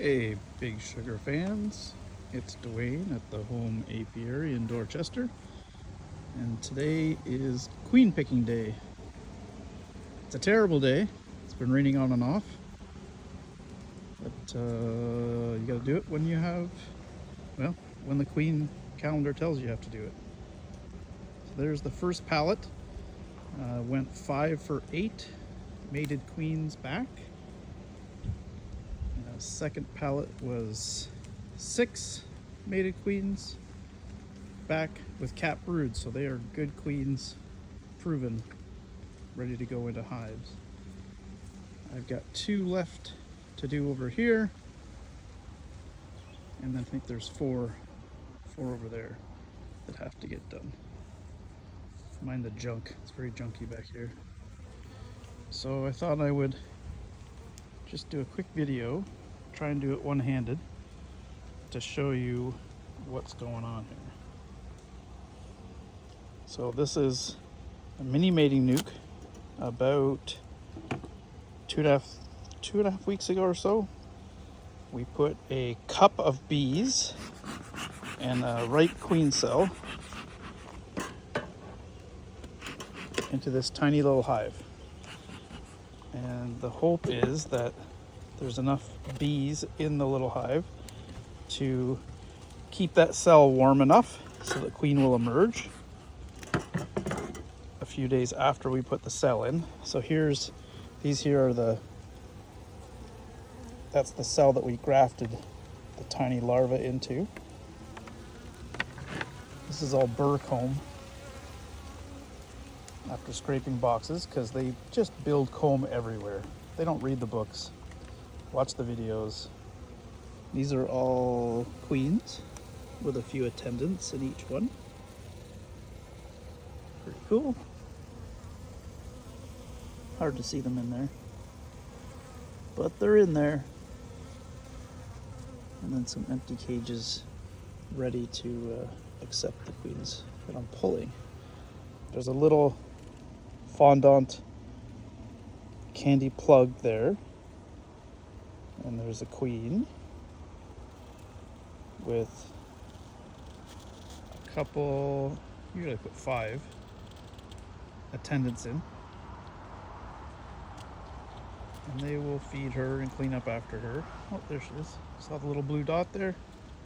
Hey, Big Sugar fans. It's Dwayne at the home apiary in Dorchester, and today is queen picking day. It's a terrible day. It's been raining on and off, but you gotta do it when you have, well, when the queen calendar tells you have to do it. So there's the first pallet. Went 5 for 8 mated queens back. Second pallet was 6 mated queens back with cap brood, so they are good queens, proven, ready to go into hives. I've got 2 left to do over here, and I think there's 4 over there that have to get done. Mind the junk, it's very junky back here. So I thought I would just do a quick video, try and do it one-handed, to show you what's going on here. So this is a mini mating nuke. About two and a half weeks ago or so, we put a cup of bees and a ripe queen cell into this tiny little hive. And the hope is that there's enough bees in the little hive to keep that cell warm enough so the queen will emerge a few days after we put the cell in. So these here are that's the cell that we grafted the tiny larva into. This is all burr comb after scraping boxes, because they just build comb everywhere. They don't read the books, watch the videos. These are all queens with a few attendants in each one. Pretty cool. Hard to see them in there, but they're in there. And then some empty cages ready to accept the queens that I'm pulling. There's a little fondant candy plug there, and there's a queen with a couple, usually I put 5 attendants in, and they will feed her and clean up after her. Oh, there she is. Saw the little blue dot there?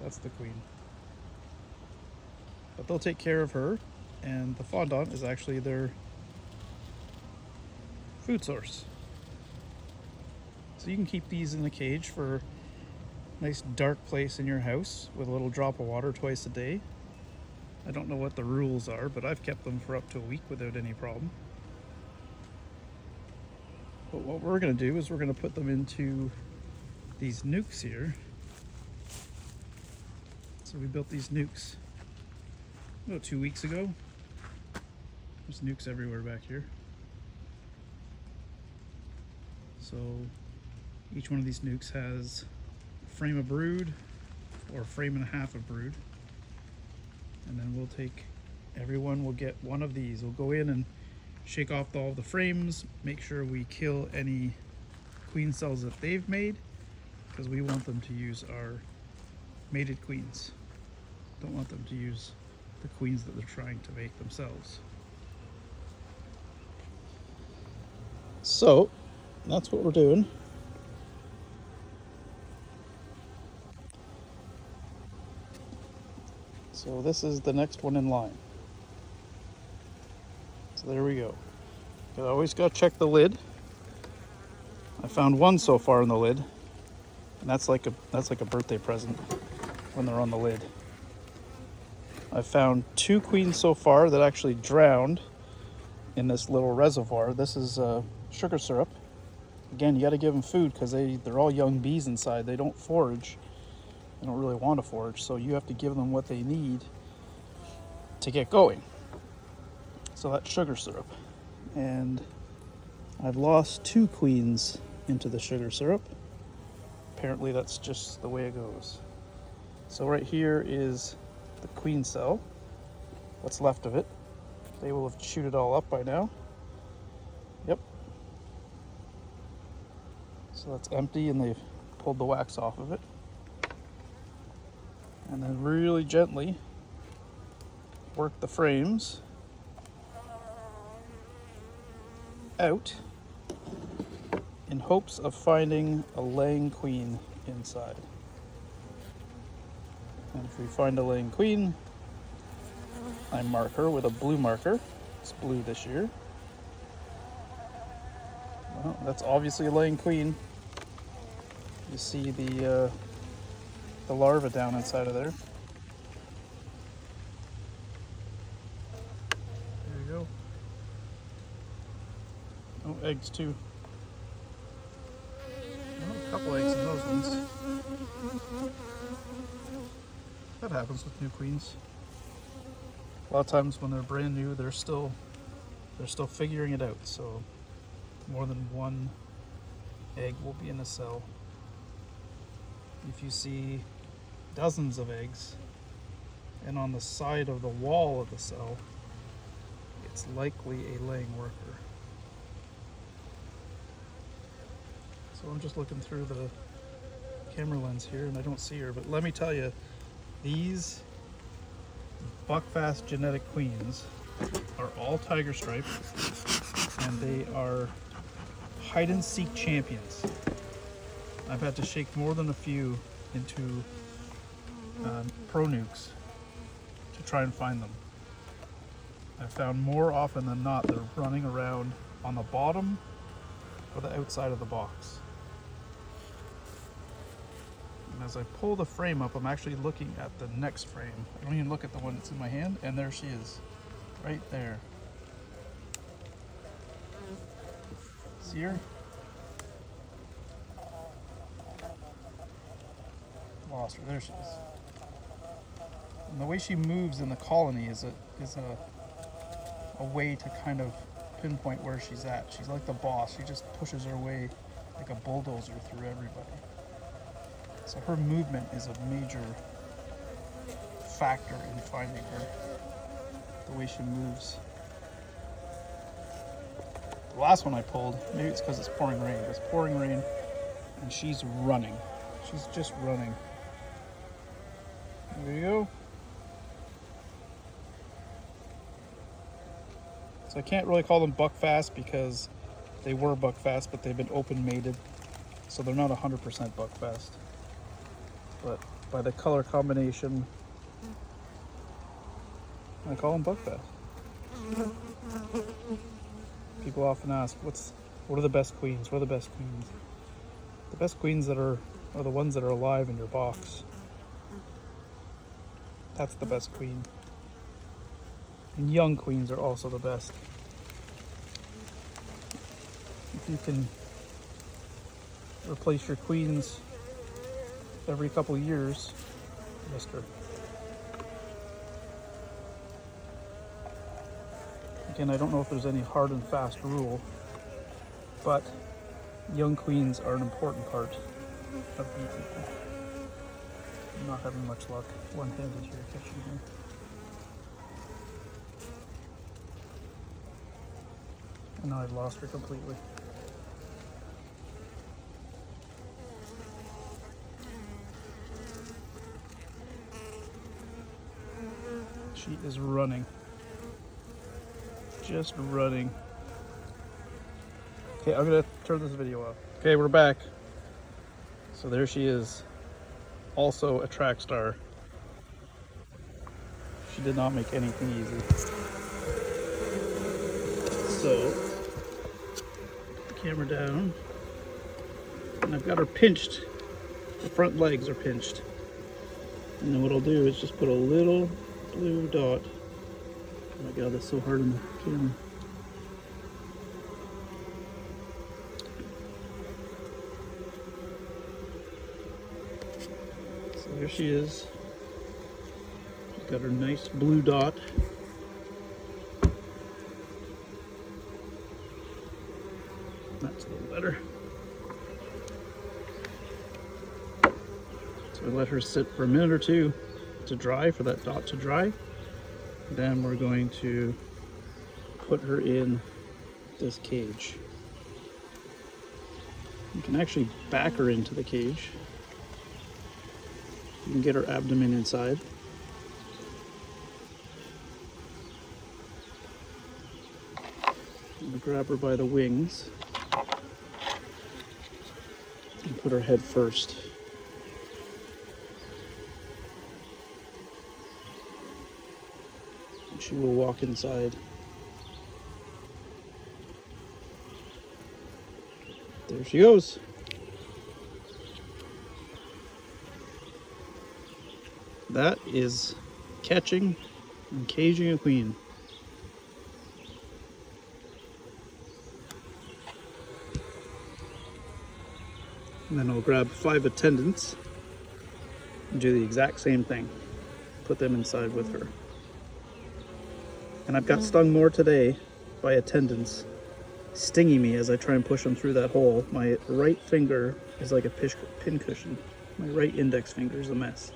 That's the queen. But they'll take care of her, and the fondant is actually their food source. So you can keep these in the cage for a nice dark place in your house with a little drop of water twice a day. I don't know what the rules are, but I've kept them for up to a week without any problem. But what we're going to do is we're going to put them into these nukes here. So we built these nukes about 2 weeks ago. There's nukes everywhere back here. So each one of these nukes has a frame of brood or a frame and a half of brood. And then we'll take, everyone will get one of these. We'll go in and shake off all the frames, make sure we kill any queen cells that they've made, because we want them to use our mated queens. Don't want them to use the queens that they're trying to make themselves. So that's what we're doing. So this is the next one in line. So there we go. You always got to check the lid. I found one so far in the lid, and that's like a birthday present when they're on the lid. I found 2 queens so far that actually drowned in this little reservoir. This is sugar syrup. Again, you got to give them food because they're all young bees inside. They don't forage. They don't really want to forage, so you have to give them what they need to get going. So that's sugar syrup. And I've lost 2 queens into the sugar syrup. Apparently that's just the way it goes. So right here is the queen cell, what's left of it. They will have chewed it all up by now. Yep. So that's empty, and they've pulled the wax off of it. And then really gently work the frames out in hopes of finding a laying queen inside. And if we find a laying queen, I mark her with a blue marker. It's blue this year. Well, that's obviously a laying queen. You see the larva down inside of there. There you go. Oh, eggs too. Well, a couple eggs in those ones. That happens with new queens. A lot of times when they're brand new, they're still figuring it out. So more than one egg will be in a cell. If you see dozens of eggs and on the side of the wall of the cell, it's likely a laying worker. So I'm just looking through the camera lens here and I don't see her, but let me tell you, these Buckfast genetic queens are all tiger stripe and they are hide and seek champions. I've had to shake more than a few into pro nukes to try and find them. I've found more often than not they're running around on the bottom or the outside of the box. And as I pull the frame up, I'm actually looking at the next frame. I don't even look at the one that's in my hand, and there she is, right there. See her? Lost her. There she is. And the way she moves in the colony is a way to kind of pinpoint where she's at. She's like the boss. She just pushes her way like a bulldozer through everybody. So her movement is a major factor in finding her. The way she moves. The last one I pulled, maybe it's because it's pouring rain. It's pouring rain and she's running. She's just running. There you go. So I can't really call them Buckfast because they were Buckfast, but they've been open mated. So they're not 100% Buckfast. But by the color combination, I call them Buckfast. People often ask, what are the best queens? What are the best queens? The best queens are the ones that are alive in your box. That's the best queen. And young queens are also the best. If you can replace your queens every couple years, mister. Again, I don't know if there's any hard and fast rule, but young queens are an important part of beekeeping. I'm not having much luck one-handed here catching her. And now I've lost her completely. She is running. Just running. Okay, I'm gonna turn this video off. Okay, we're back. So there she is. Also a track star. She did not make anything easy. So, put the camera down. And I've got her pinched. The front legs are pinched. And then what I'll do is just put a little blue dot. Oh my god, that's so hard in the camera. So there she is. She's got her nice blue dot. That's a little better. So we let her sit for a minute or two to dry, for that dot to dry. Then we're going to put her in this cage. You can actually back her into the cage. You can get her abdomen inside. I'm gonna grab her by the wings and put her head first. And she will walk inside. There she goes. That is catching and caging a queen. And then I'll grab 5 attendants and do the exact same thing. Put them inside with her. And I've got stung more today by attendants stinging me as I try and push them through that hole. My right finger is like a pin cushion. My right index finger is a mess.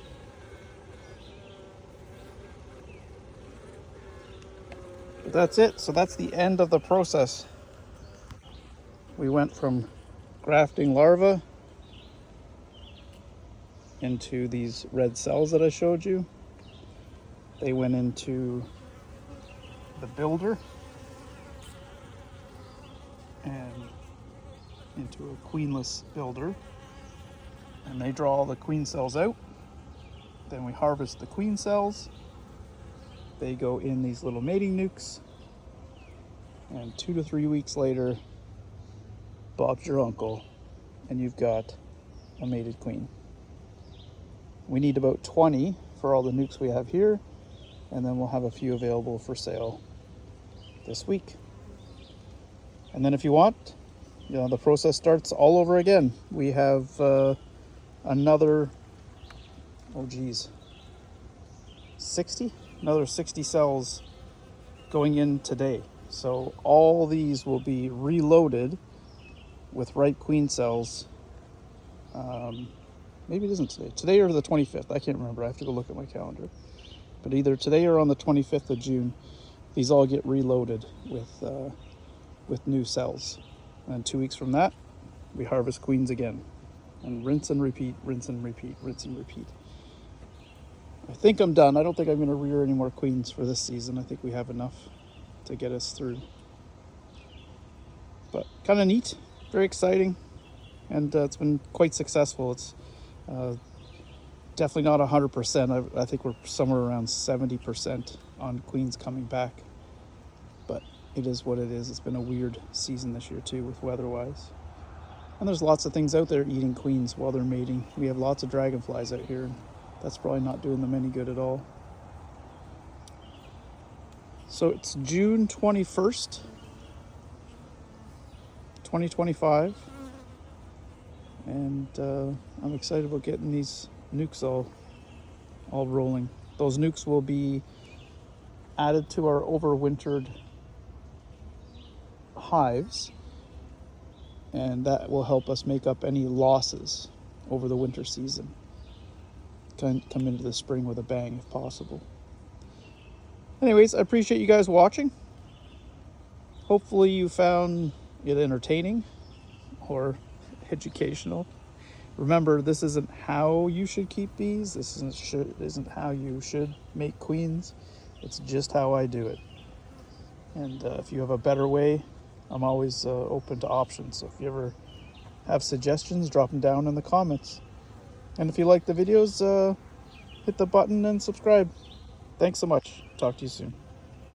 But that's it. So that's the end of the process. We went from grafting larvae into these red cells that I showed you. They went into the builder and into a queenless builder, and they draw all the queen cells out. Then we harvest the queen cells. They go in these little mating nukes, and 2 to 3 weeks later, Bob's your uncle, and you've got a mated queen. We need about 20 for all the nukes we have here, and then we'll have a few available for sale this week. And then if you want, the process starts all over again. We have another 60 cells going in today. So all these will be reloaded with ripe queen cells. Maybe it isn't today. Today or the 25th. I can't remember. I have to go look at my calendar. But either today or on the 25th of June, these all get reloaded with new cells. And 2 weeks from that, we harvest queens again. And rinse and repeat, rinse and repeat, rinse and repeat. I think I'm done. I don't think I'm going to rear any more queens for this season. I think we have enough to get us through. But kind of neat, very exciting, and it's been quite successful. It's definitely not 100%. I think we're somewhere around 70% on queens coming back. But it is what it is. It's been a weird season this year too with weather-wise. And there's lots of things out there eating queens while they're mating. We have lots of dragonflies out here. That's probably not doing them any good at all. So it's June 21st, 2025. And I'm excited about getting these nukes all rolling. Those nukes will be added to our overwintered hives, and that will help us make up any losses over the winter season. Come into the spring with a bang if possible. Anyways, I appreciate you guys watching. Hopefully you found it entertaining or educational. Remember, this isn't how you should keep bees. This isn't how you should make queens. It's just how I do it. And if you have a better way, I'm always open to options. So if you ever have suggestions, drop them down in the comments. And if you like the videos, hit the button and subscribe. Thanks so much. Talk to you soon.